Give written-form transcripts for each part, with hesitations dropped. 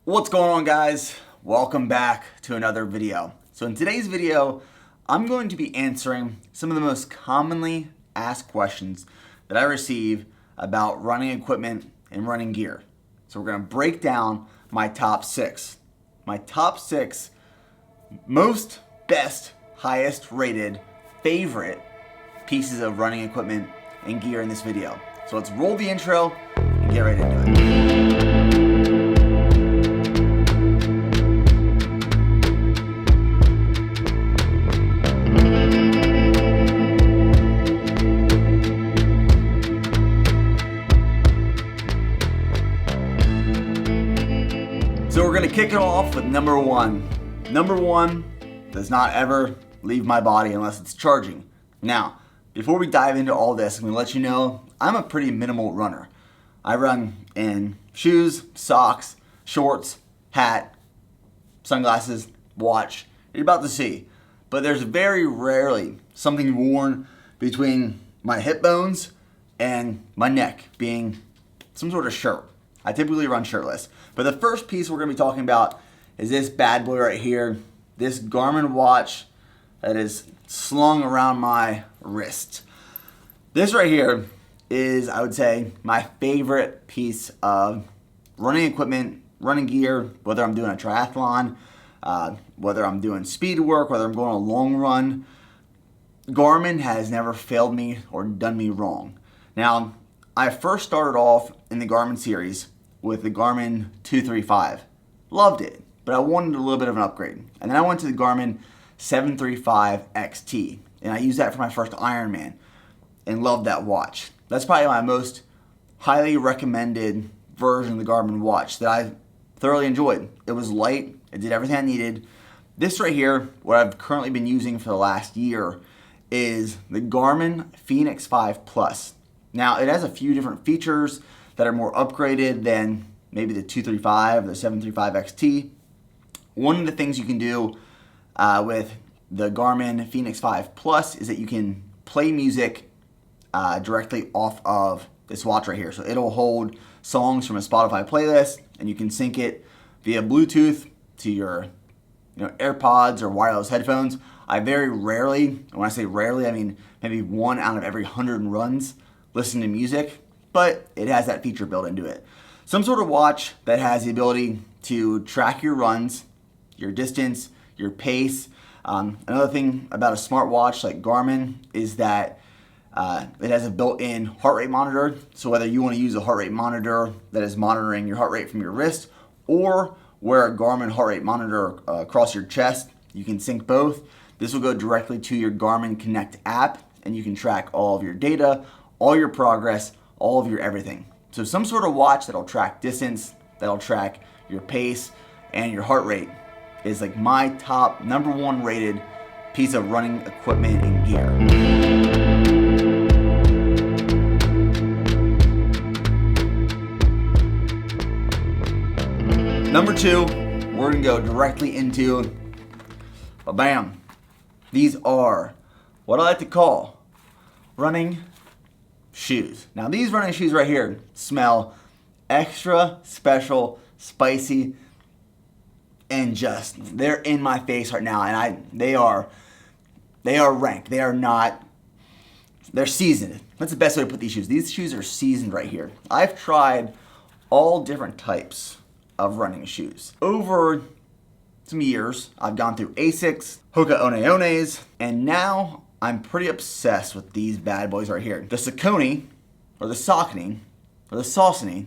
What's going on, guys? Welcome back to another video. So in today's video, I'm going to be answering some of the most commonly asked questions that I receive about running equipment and running gear. So we're going to break down my top six most, best, highest rated, favorite pieces of running equipment and gear in this video. So let's roll the intro and get right into it. So we're gonna kick it off with number one. Number one does not ever leave my body unless it's charging. Now, before we dive into all this, I'm gonna let you know I'm a pretty minimal runner. I run in shoes, socks, shorts, hat, sunglasses, watch. You're about to see. But there's very rarely something worn between my hip bones and my neck, being some sort of shirt. I typically run shirtless. But the first piece we're gonna be talking about is this bad boy right here, this GARMIN watch that is slung around my wrist. This right here is, I would say, my favorite piece of running equipment, running gear, whether I'm doing a triathlon, whether I'm doing speed work, whether I'm going on a long run. GARMIN has never failed me or done me wrong. Now, I first started off in the GARMIN series with the GARMIN 235. Loved it, but I wanted a little bit of an upgrade. And then I went to the GARMIN 735 XT, and I used that for my first Ironman and loved that watch. That's probably my most highly recommended version of the GARMIN watch that I thoroughly enjoyed. It was light, it did everything I needed. This right here, what I've currently been using for the last year, is the GARMIN FENIX 5 Plus. Now, it has a few different features that are more upgraded than maybe the 235 or the 735 XT. One of the things you can do with the GARMIN FENIX 5 Plus is that you can play music directly off of this watch right here. So it'll hold songs from a Spotify playlist, and you can sync it via Bluetooth to your AirPods or wireless headphones. I very rarely, and when I say rarely, I mean maybe 1 out of every 100 runs, listen to music, but it has that feature built into it. Some sort of watch that has the ability to track your runs, your distance, your pace. Another thing about a smartwatch like GARMIN is that it has a built-in heart rate monitor. So whether you want to use a heart rate monitor that is monitoring your heart rate from your wrist, or wear a GARMIN heart rate monitor across your chest, you can sync both. This will go directly to your GARMIN Connect app, and you can track all of your data, all your progress, all of your everything. So some sort of watch that'll track distance, that'll track your pace and your heart rate is like my top number one rated piece of running equipment and gear. Number two, we're gonna go directly into, bam. These are what I like to call running shoes. Now these running shoes right here smell extra special, spicy, and just, they're in my face right now, and they are rank. They're seasoned. That's the best way to put these shoes. These shoes are seasoned right here. I've tried all different types of running shoes. Over some years, I've gone through ASICs, Hoka One Ones, and now I'm pretty obsessed with these bad boys right here. The SAUCONY, or the SAUCONY, or the SAUCONY,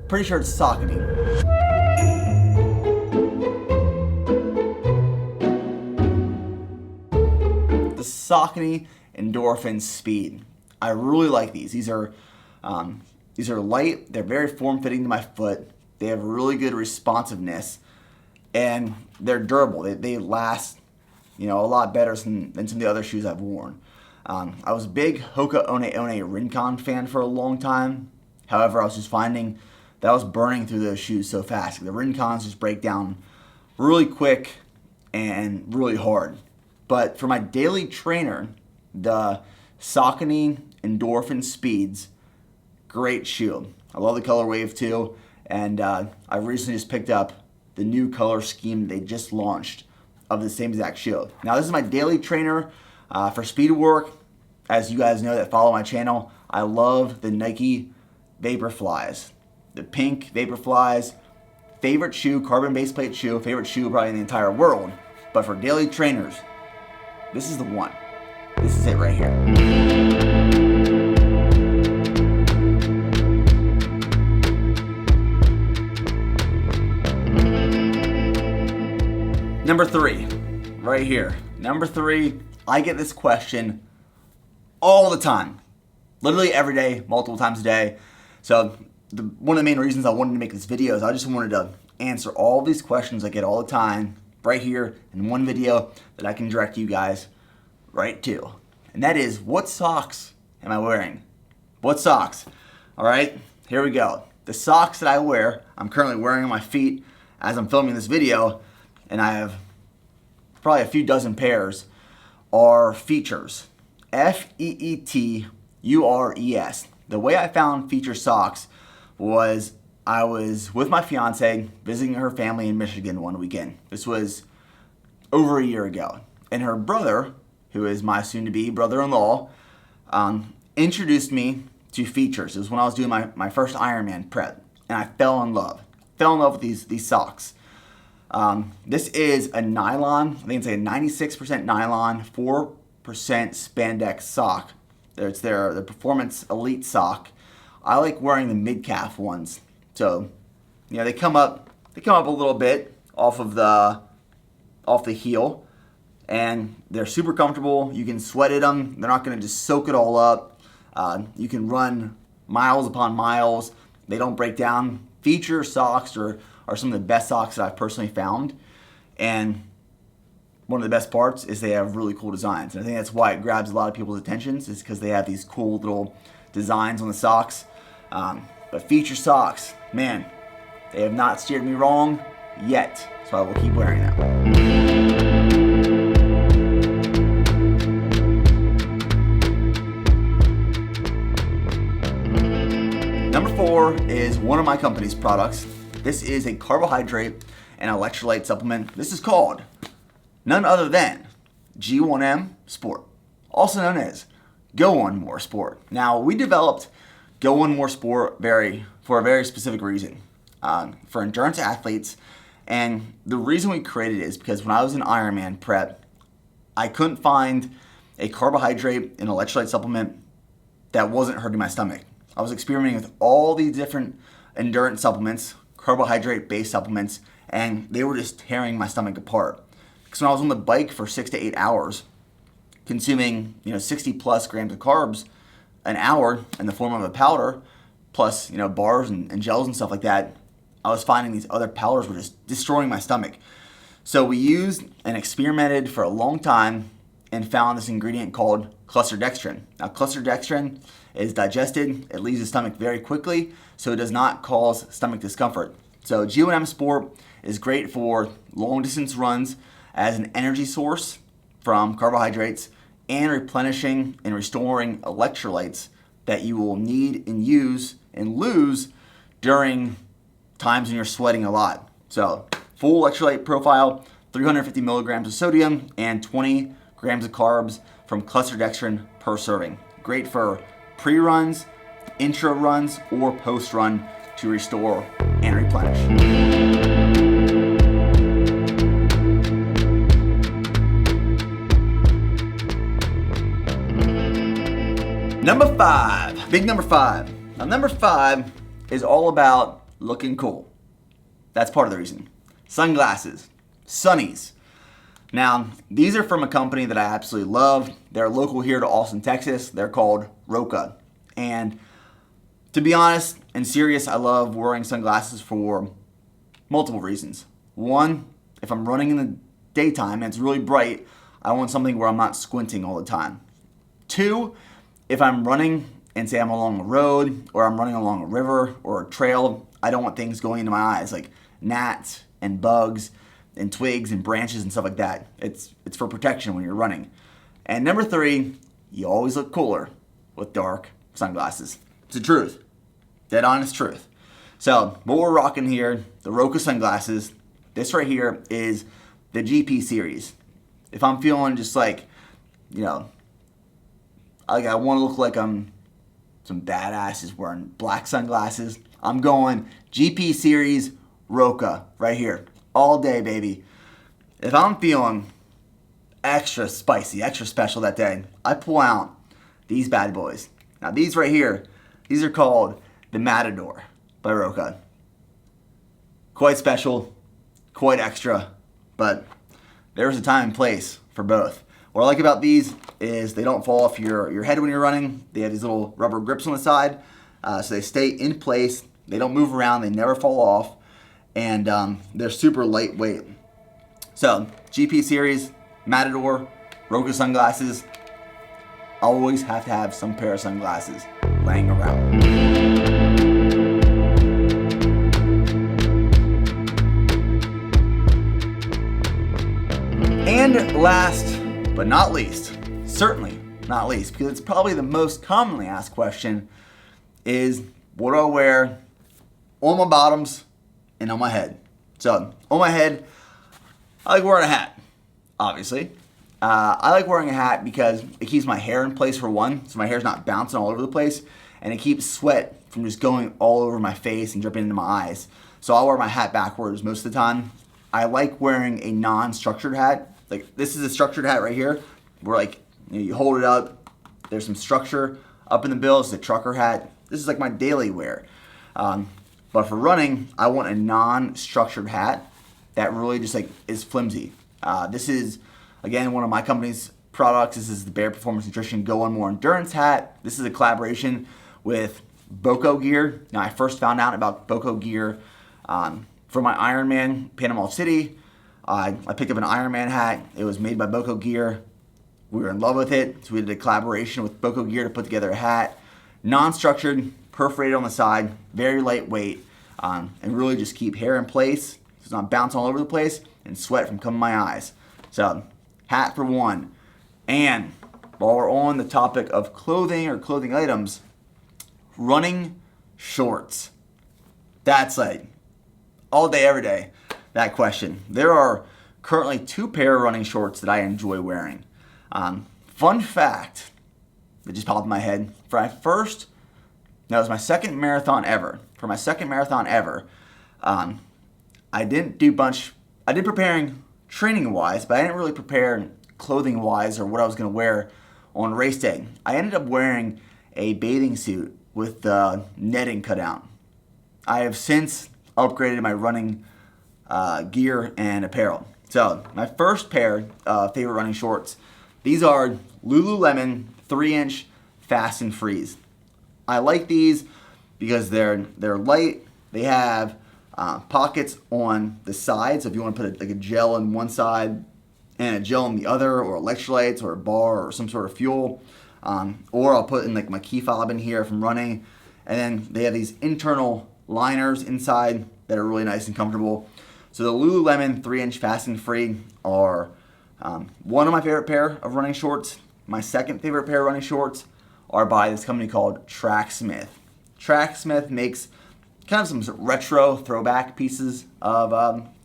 pretty sure it's SAUCONY. The SAUCONY ENDORPHIN Speed. I really like these. These are light, they're very form-fitting to my foot, they have really good responsiveness, and they're durable. They last a lot better than some of the other shoes I've worn. I was a big Hoka One Rincon fan for a long time. However, I was just finding that I was burning through those shoes so fast. The Rincons just break down really quick and really hard. But for my daily trainer, the SAUCONY ENDORPHIN Speeds, great shoe. I love the color wave too. And I recently just picked up the new color scheme they just launched of the same exact shoe. Now this is my daily trainer for speed work. As you guys know that follow my channel, I love the Nike Vaporflies. The pink Vaporflies, favorite shoe, carbon base plate shoe, favorite shoe probably in the entire world. But for daily trainers, this is the one. This is it right here. Number 3, right here. Number 3, I get this question all the time. Literally every day, multiple times a day. So one of the main reasons I wanted to make this video is I just wanted to answer all these questions I get all the time right here in one video that I can direct you guys right to. And that is, what socks am I wearing? What socks? All right, here we go. The socks that I wear, I'm currently wearing on my feet as I'm filming this video, and I have probably a few dozen pairs, are FEETURES. F-E-E-T-U-R-E-S. The way I found FEETURES socks was I was with my fiance visiting her family in Michigan one weekend. This was over a year ago. And her brother, who is my soon-to-be brother-in-law, introduced me to FEETURES. It was when I was doing my first Ironman prep. And I fell in love. Fell in love with these socks. This is a nylon, I think it's a 96% nylon, 4% spandex sock. It's their Performance Elite sock. I like wearing the mid-calf ones. So, you know, they come up a little bit off the heel, and they're super comfortable. You can sweat in them. They're not going to just soak it all up. You can run miles upon miles. They don't break down. FEETURES socks are some of the best socks that I've personally found. And one of the best parts is they have really cool designs. And I think that's why it grabs a lot of people's attentions, is because they have these cool little designs on the socks. But FEETURES socks, man, they have not steered me wrong yet. So I will keep wearing them. Number 4 is one of my company's products. This is a carbohydrate and electrolyte supplement. This is called none other than G1M Sport, also known as Go One More Sport. Now, we developed Go One More Sport for a very specific reason, for endurance athletes. And the reason we created it is because when I was in Ironman prep, I couldn't find a carbohydrate and electrolyte supplement that wasn't hurting my stomach. I was experimenting with all these different endurance supplements, carbohydrate-based supplements, and they were just tearing my stomach apart. Because when I was on the bike for 6 to 8 hours, consuming 60 plus grams of carbs an hour in the form of a powder, plus bars and gels and stuff like that, I was finding these other powders were just destroying my stomach. So we used and experimented for a long time and found this ingredient called cluster dextrin. Now, cluster dextrin is digested, it leaves the stomach very quickly, so it does not cause stomach discomfort. So G1M Sport is great for long distance runs as an energy source from carbohydrates and replenishing and restoring electrolytes that you will need and use and lose during times when you're sweating a lot. So full electrolyte profile, 350 milligrams of sodium and 20 grams of carbs from cluster dextrin per serving. Great for pre-runs, intra-runs, or post-run to restore and replenish. Number 5, big number 5. Now number 5 is all about looking cool. That's part of the reason. Sunglasses, sunnies. Now, these are from a company that I absolutely love. They're local here to Austin, Texas. They're called ROKA. And to be honest and serious, I love wearing sunglasses for multiple reasons. One, if I'm running in the daytime and it's really bright, I want something where I'm not squinting all the time. Two, if I'm running and say I'm along a road or I'm running along a river or a trail, I don't want things going into my eyes like gnats and bugs and twigs and branches and stuff like that. It's for protection when you're running. And number 3, you always look cooler with dark sunglasses. It's the truth. Dead honest truth. So what we're rocking here, the ROKA sunglasses. This right here is the GP series. If I'm feeling just like, you know, like I want to look like I'm some badass is wearing black sunglasses, I'm going GP series ROKA right here all day, baby. If I'm feeling extra spicy, extra special that day, I pull out these bad boys. Now these right here, these are called the Matador by ROKA. Quite special, quite extra, but there's a time and place for both. What I like about these is they don't fall off your head when you're running. They have these little rubber grips on the side, so they stay in place. They don't move around, they never fall off, and they're super lightweight. So GP series, Matador, ROKA sunglasses. Always have to have some pair of sunglasses laying around. And last but not least, certainly not least, because it's probably the most commonly asked question, is what do I wear on my bottoms and on my head? So on my head, I like wearing a hat, obviously. I like wearing a hat because it keeps my hair in place for one, so my hair's not bouncing all over the place, and it keeps sweat from just going all over my face and dripping into my eyes. So I'll wear my hat backwards most of the time. I like wearing a non-structured hat. Like this is a structured hat right here, where like you hold it up, there's some structure up in the bill. It's a trucker hat. This is like my daily wear. But for running, I want a non-structured hat that really just like is flimsy. This is, again, one of my company's products. This is the Bear Performance Nutrition Go On More Endurance hat. This is a collaboration with BOCO gear. Now, I first found out about BOCO gear for my Ironman Panama City. I picked up an Ironman hat. It was made by BOCO gear. We were in love with it, so we did a collaboration with BOCO gear to put together a hat. Non-structured, perforated on the side, very lightweight, and really just keep hair in place so it's not bouncing all over the place and sweat from coming my eyes. So, hat for one. And while we're on the topic of clothing or clothing items, running shorts. That's like all day, every day, that question. There are currently 2 pair of running shorts that I enjoy wearing. Fun fact that just popped in my head. That was my second marathon ever. For my second marathon ever, I did preparing training wise, but I didn't really prepare clothing wise or what I was going to wear on race day. I ended up wearing a bathing suit with the netting cut out. I have since upgraded my running gear and apparel. So my first pair of favorite running shorts, these are LULULEMON 3-inch Fast and Freeze. I like these because they're light. They have pockets on the sides. So if you want to put like a gel on one side and a gel on the other, or electrolytes or a bar or some sort of fuel, or I'll put in like my key fob in here from running. And then they have these internal liners inside that are really nice and comfortable. So the LULULEMON 3-inch Fast and Free are one of my favorite pair of running shorts. My second favorite pair of running shorts are by this company called TRACKSMITH. TRACKSMITH makes kind of some retro throwback pieces of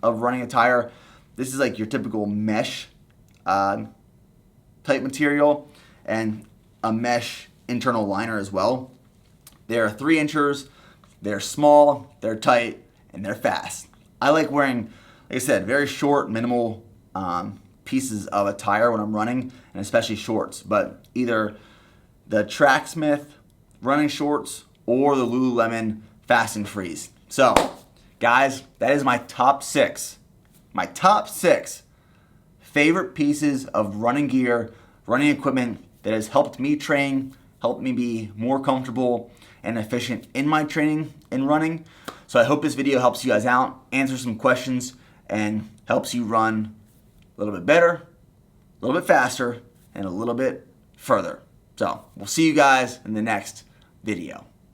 running attire. This is like your typical mesh type material and a mesh internal liner as well. They're 3-inchers, they're small, they're tight, and they're fast. I like wearing, like I said, very short, minimal pieces of attire when I'm running, and especially shorts. But either the TRACKSMITH running shorts or the LULULEMON Fast and Freeze. So, guys, that is my top 6 favorite pieces of running gear, running equipment that has helped me train, helped me be more comfortable and efficient in my training and running. So I hope this video helps you guys out, answer some questions, and helps you run a little bit better, a little bit faster, and a little bit further. So we'll see you guys in the next video.